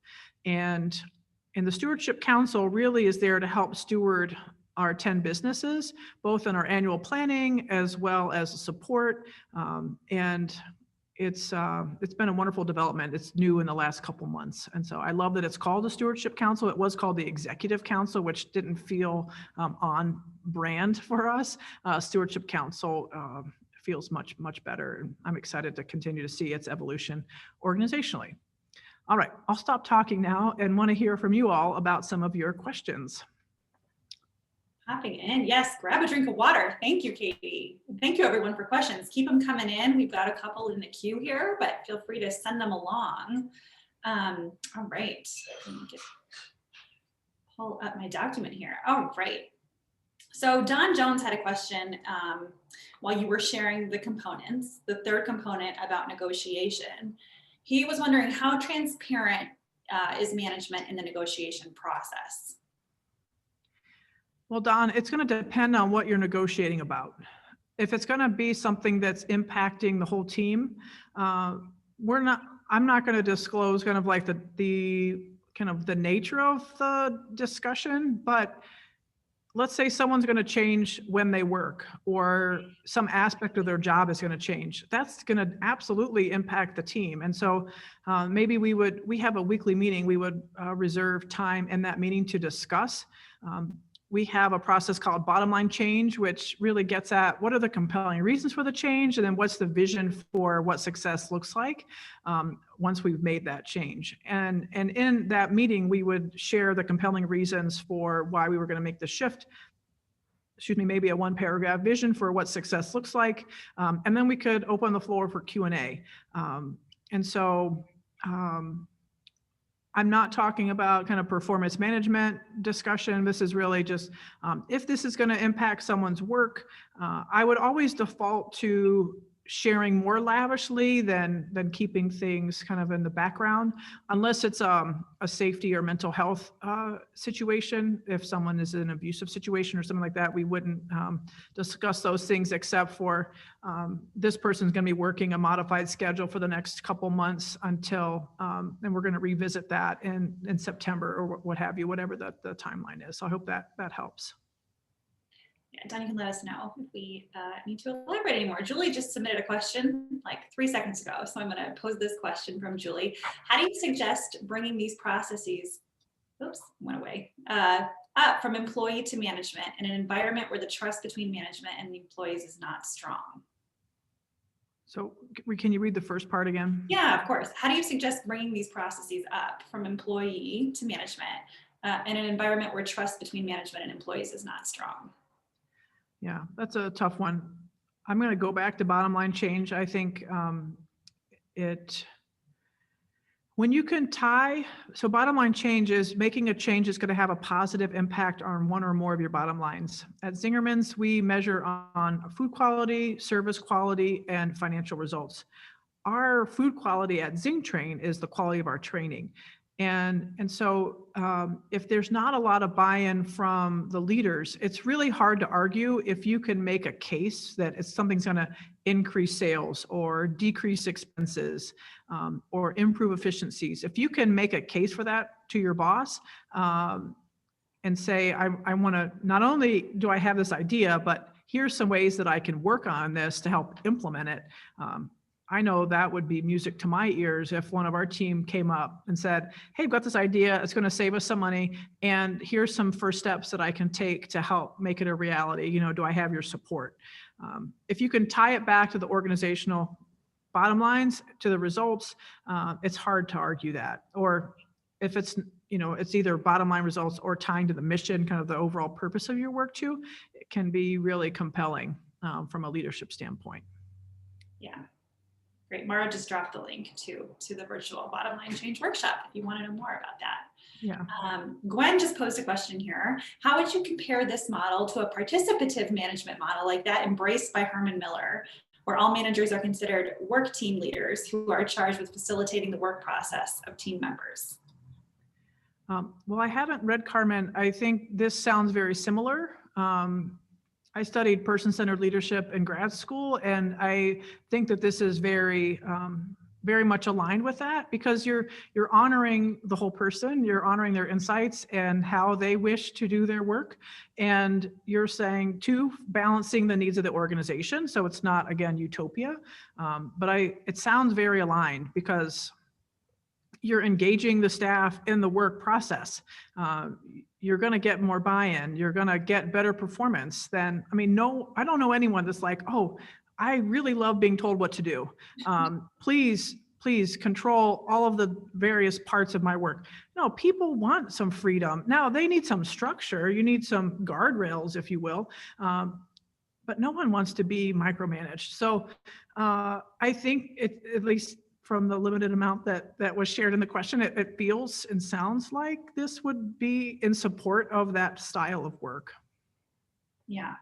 And the Stewardship Council really is there to help steward our 10 businesses, both in our annual planning as well as support. And it's been a wonderful development. It's new in the last couple months. And so I love that it's called the Stewardship Council. It was called the Executive Council, which didn't feel on brand for us. Stewardship Council feels much, much better. And I'm excited to continue to see its evolution organizationally. All right, I'll stop talking now and want to hear from you all about some of your questions. Hopping in, yes, grab a drink of water. Thank you, Katie. Thank you everyone for questions. Keep them coming in. We've got a couple in the queue here, but feel free to send them along. All right, let me just pull up my document here. All right. So Don Jones had a question while you were sharing the components, the 3rd component about negotiation. He was wondering how transparent is management in the negotiation process? Well, Don, it's going to depend on what you're negotiating about. If it's going to be something that's impacting the whole team, I'm not going to disclose kind of like the nature of the discussion, but let's say someone's going to change when they work or some aspect of their job is going to change. That's going to absolutely impact the team. And so maybe we have a weekly meeting, we would reserve time in that meeting to discuss. We have a process called bottom line change, which really gets at what are the compelling reasons for the change, and then what's the vision for what success looks like once we've made that change. And in that meeting, we would share the compelling reasons for why we were going to make the shift. Maybe a 1-paragraph vision for what success looks like. And then we could open the floor for Q&A. And so I'm not talking about kind of performance management discussion. This is really just, if this is going to impact someone's work, I would always default to sharing more lavishly than keeping things kind of in the background, unless it's a safety or mental health situation. If someone is in an abusive situation or something like that, we wouldn't discuss those things except for this person's going to be working a modified schedule for the next couple months until, and we're going to revisit that in September or what have you, whatever the timeline is. So I hope that helps. Yeah, Don, you can let us know if we need to elaborate anymore. Julie just submitted a question like 3 seconds ago. So I'm going to pose this question from Julie. How do you suggest bringing these processes, up from employee to management in an environment where the trust between management and the employees is not strong? So can you read the first part again? Yeah, of course. How do you suggest bringing these processes up from employee to management in an environment where trust between management and employees is not strong? Yeah, that's a tough one. I'm going to go back to bottom line change. I think when you can so bottom line change is making a change that's going to have a positive impact on one or more of your bottom lines. At Zingerman's, we measure on food quality, service quality, and financial results. Our food quality at ZingTrain is the quality of our training. And so if there's not a lot of buy-in from the leaders, it's really hard to argue if you can make a case that something's going to increase sales or decrease expenses or improve efficiencies. If you can make a case for that to your boss and say, I want to, not only do I have this idea, but here's some ways that I can work on this to help implement it. I know that would be music to my ears if one of our team came up and said, hey, I've got this idea, it's going to save us some money, and here's some first steps that I can take to help make it a reality. Do I have your support? If you can tie it back to the organizational bottom lines, to the results, it's hard to argue that. Or if it's, it's either bottom line results or tying to the mission, kind of the overall purpose of your work too, it can be really compelling from a leadership standpoint. Yeah. Great. Mara just dropped the link to the virtual bottom line change workshop if you want to know more about that. Yeah. Gwen just posed a question here. How would you compare this model to a participative management model like that embraced by Herman Miller, where all managers are considered work team leaders who are charged with facilitating the work process of team members? Well, I haven't read Carmen. I think this sounds very similar. I studied person-centered leadership in grad school, and I think that this is very, very much aligned with that, because you're honoring the whole person, you're honoring their insights and how they wish to do their work, and you're saying to balancing the needs of the organization. So it's not, again, utopia, but it sounds very aligned, because you're engaging the staff in the work process. You're going to get more buy-in. You're going to get better performance than, I don't know anyone that's like, oh, I really love being told what to do. Please control all of the various parts of my work. No, people want some freedom. Now they need some structure. You need some guardrails, if you will. But no one wants to be micromanaged. So I think at least from the limited amount that was shared in the question, it feels and sounds like this would be in support of that style of work. Yeah.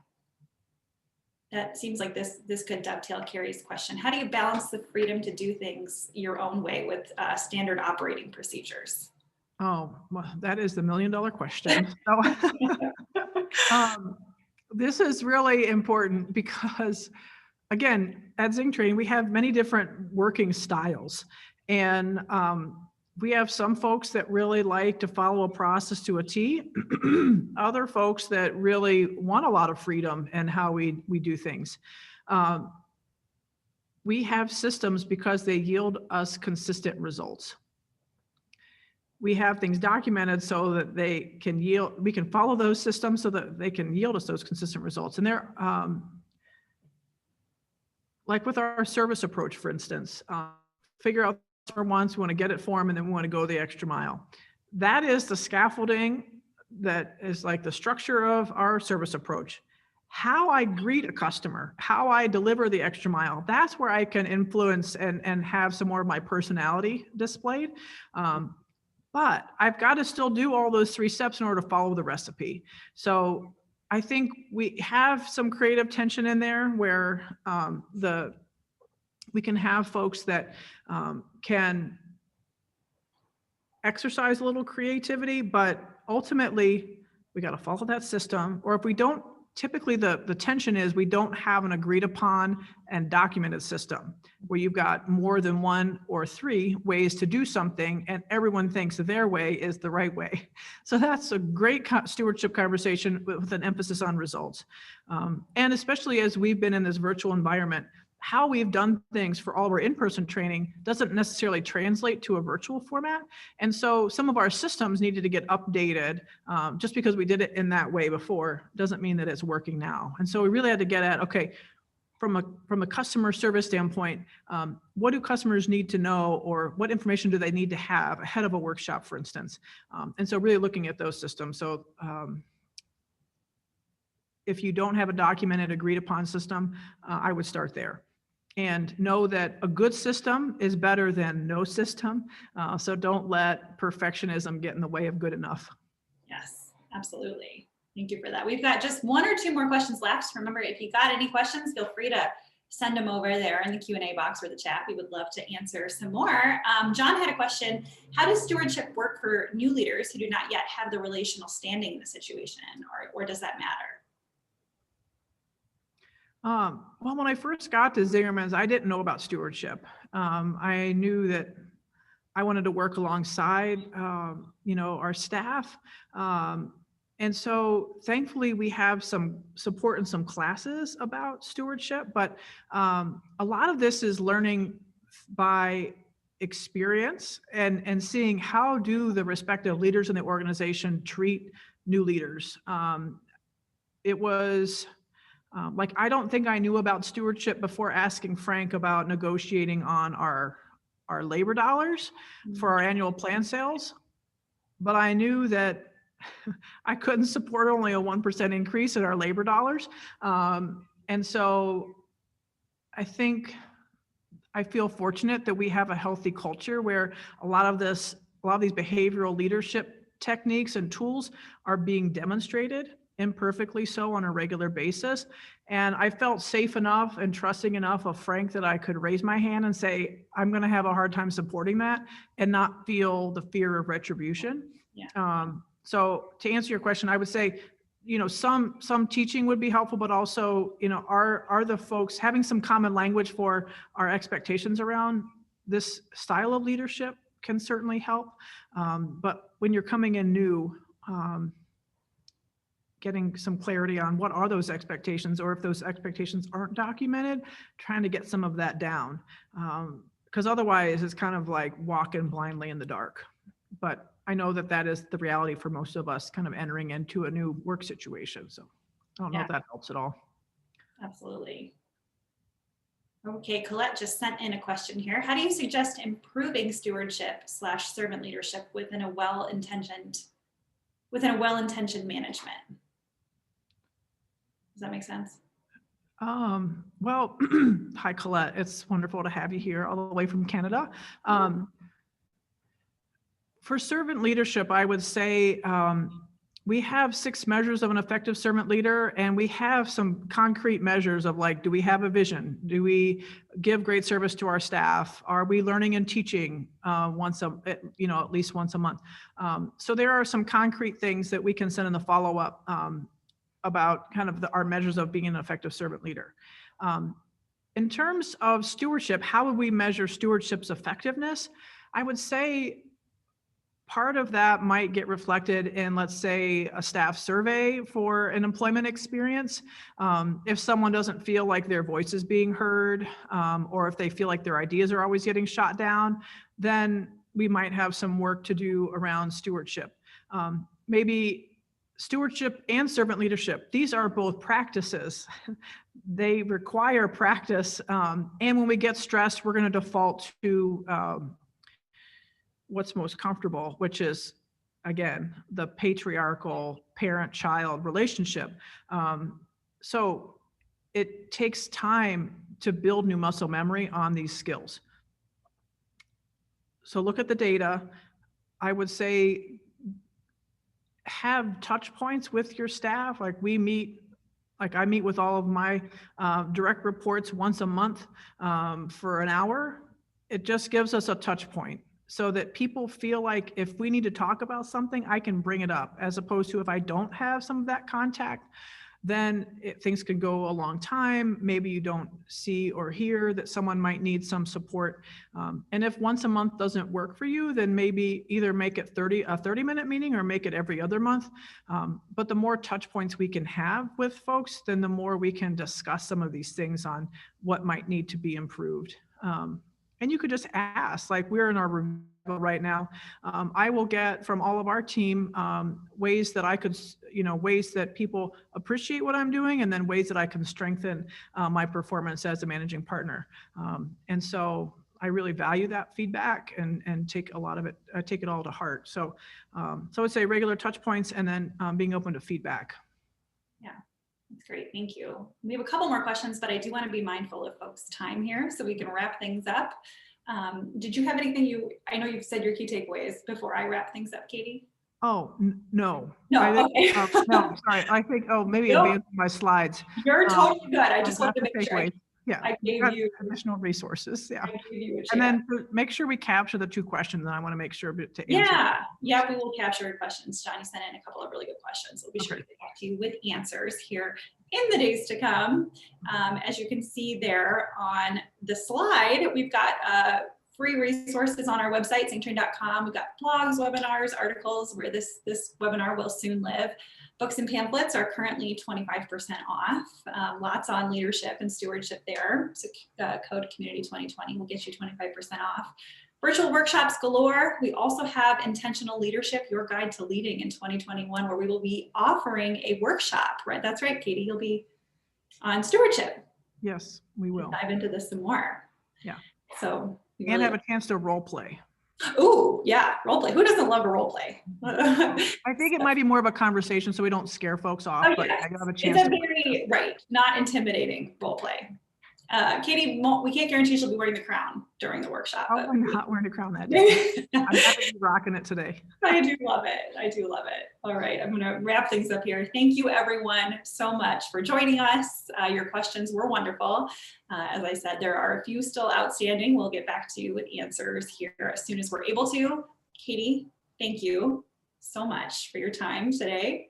That seems like this could dovetail Carrie's question. How do you balance the freedom to do things your own way with standard operating procedures? Oh, well, that is the $1 million question. So, this is really important because, again, at Zing Training, we have many different working styles. And we have some folks that really like to follow a process to a T, other folks that really want a lot of freedom in how we do things. We have systems because they yield us consistent results. We have things documented so that they can yield, we can follow those systems so that they can yield us those consistent results. And they're, like with our service approach, for instance, figure out what wants, we want to get it for them, and then we want to go the extra mile. That is the scaffolding that is like the structure of our service approach. How I greet a customer, how I deliver the extra mile, that's where I can influence and have some more of my personality displayed. But I've got to still do all those 3 steps in order to follow the recipe. So I think we have some creative tension in there where we can have folks that can exercise a little creativity, but ultimately we got to follow that system. Or if we don't, typically the tension is we don't have an agreed upon and documented system where you've got more than 1 or 3 ways to do something and everyone thinks their way is the right way. So that's a great stewardship conversation with an emphasis on results. And especially as we've been in this virtual environment, how we've done things for all of our in-person training doesn't necessarily translate to a virtual format. And so some of our systems needed to get updated. Just because we did it in that way before doesn't mean that it's working now. And so we really had to get at, okay, from a customer service standpoint, what do customers need to know, or what information do they need to have ahead of a workshop, for instance? And so really looking at those systems. So if you don't have a documented, agreed upon system, I would start there. And know that a good system is better than no system. So don't let perfectionism get in the way of good enough. Yes, absolutely. Thank you for that. We've got just 1 or 2 more questions left. Remember, if you got any questions, feel free to send them over there in the Q&A box or the chat. We would love to answer some more. John had a question. How does stewardship work for new leaders who do not yet have the relational standing in the situation, or does that matter? Well, when I first got to Zingerman's, I didn't know about stewardship. I knew that I wanted to work alongside, our staff. And so thankfully we have some support and some classes about stewardship, but a lot of this is learning by experience and seeing how do the respective leaders in the organization treat new leaders. It was like, I don't think I knew about stewardship before asking Frank about negotiating on our labor dollars for our annual plan sales. But I knew that I couldn't support only a 1% increase in our labor dollars. And so I think I feel fortunate that we have a healthy culture where a lot of these behavioral leadership techniques and tools are being demonstrated imperfectly so on a regular basis. And I felt safe enough and trusting enough of Frank that I could raise my hand and say, I'm going to have a hard time supporting that and not feel the fear of retribution. Yeah. So to answer your question, I would say, some teaching would be helpful, but also, are the folks having some common language for our expectations around this style of leadership can certainly help. But when you're coming in new, getting some clarity on what are those expectations, or if those expectations aren't documented, trying to get some of that down. Because otherwise it's kind of like walking blindly in the dark. But I know that is the reality for most of us kind of entering into a new work situation. So I don't know if that helps at all. Absolutely. Okay, Colette just sent in a question here. How do you suggest improving stewardship/servant leadership within a well-intentioned management? Does that make sense? Well, hi, Colette. It's wonderful to have you here all the way from Canada. For servant leadership, I would say we have 6 measures of an effective servant leader, and we have some concrete measures of like, do we have a vision? Do we give great service to our staff? Are we learning and teaching at least once a month? So there are some concrete things that we can send in the follow-up about kind of our measures of being an effective servant leader. In terms of stewardship, how would we measure stewardship's effectiveness? I would say part of that might get reflected in, let's say, a staff survey for an employment experience. If someone doesn't feel like their voice is being heard, or if they feel like their ideas are always getting shot down, then we might have some work to do around stewardship. Maybe stewardship and servant leadership, these are both practices. They require practice. And when we get stressed, we're going to default to what's most comfortable, which is, again, the patriarchal parent-child relationship. So it takes time to build new muscle memory on these skills. So look at the data. I would say have touch points with your staff. Like I meet with all of my direct reports once a month for an hour. It just gives us a touch point, so that people feel like if we need to talk about something, I can bring it up, as opposed to if I don't have some of that contact, then things could go a long time. Maybe you don't see or hear that someone might need some support. And if once a month doesn't work for you, then maybe either make it a 30-minute meeting or make it every other month. But the more touch points we can have with folks, then the more we can discuss some of these things on what might need to be improved. And you could just ask, like we're in our review right now. I will get from all of our team ways that I could, ways that people appreciate what I'm doing, and then ways that I can strengthen my performance as a managing partner. And so I really value that feedback and take a lot of it, I take it all to heart. So I would say regular touch points, and then being open to feedback. Yeah. That's great. Thank you. We have a couple more questions, but I do want to be mindful of folks' time here so we can wrap things up. Did you have anything I know you've said your key takeaways before I wrap things up, Katie? Oh, no. No, okay. no, sorry. I think, maybe advancing my slides. You're totally good. I just wanted to make sure. Yeah, I gave you additional resources. Yeah. I gave you and then make sure we capture the 2 questions, and I want to make sure to answer. Yeah, we will capture your questions. Johnny sent in a couple of really good questions. We'll be sure to get back to you with answers here in the days to come. As you can see there on the slide, we've got free resources on our website, sanctuary.com. We've got blogs, webinars, articles where this webinar will soon live. Books and pamphlets are currently 25% off. Lots on leadership and stewardship there. So code community 2020 will get you 25% off. Virtual workshops galore. We also have Intentional Leadership, Your Guide to Leading in 2021, where we will be offering a workshop, right? That's right, Katie, you'll be on stewardship. Yes, we will. Dive into this some more. Yeah. So and have a chance to role play. Oh, yeah, role play. Who doesn't love a role play? I think it might be more of a conversation so we don't scare folks off, but I have a chance. It's a very, not intimidating role play. Katie, we can't guarantee she'll be wearing the crown during the workshop. Oh, I'm not wearing a crown that day. I'm happy to be rocking it today. I do love it. I do love it. All right, I'm going to wrap things up here. Thank you, everyone, so much for joining us. Your questions were wonderful. As I said, there are a few still outstanding. We'll get back to you with answers here as soon as we're able to. Katie, thank you so much for your time today.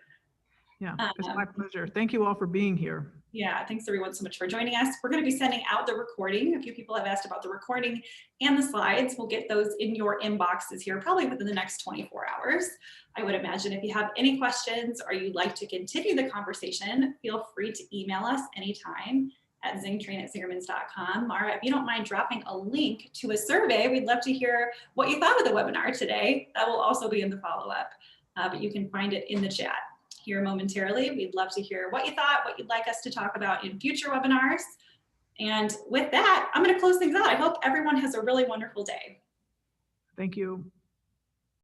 Yeah, it's my pleasure. Thank you all for being here. Yeah, thanks everyone so much for joining us. We're going to be sending out the recording. A few people have asked about the recording and the slides. We'll get those in your inboxes here probably within the next 24 hours. I would imagine if you have any questions or you'd like to continue the conversation, feel free to email us anytime at zingtrain@zingermans.com. Mara, if you don't mind dropping a link to a survey, we'd love to hear what you thought of the webinar today. That will also be in the follow-up, but you can find it in the chat here momentarily. We'd love to hear what you thought, what you'd like us to talk about in future webinars. And with that, I'm going to close things out. I hope everyone has a really wonderful day. Thank you.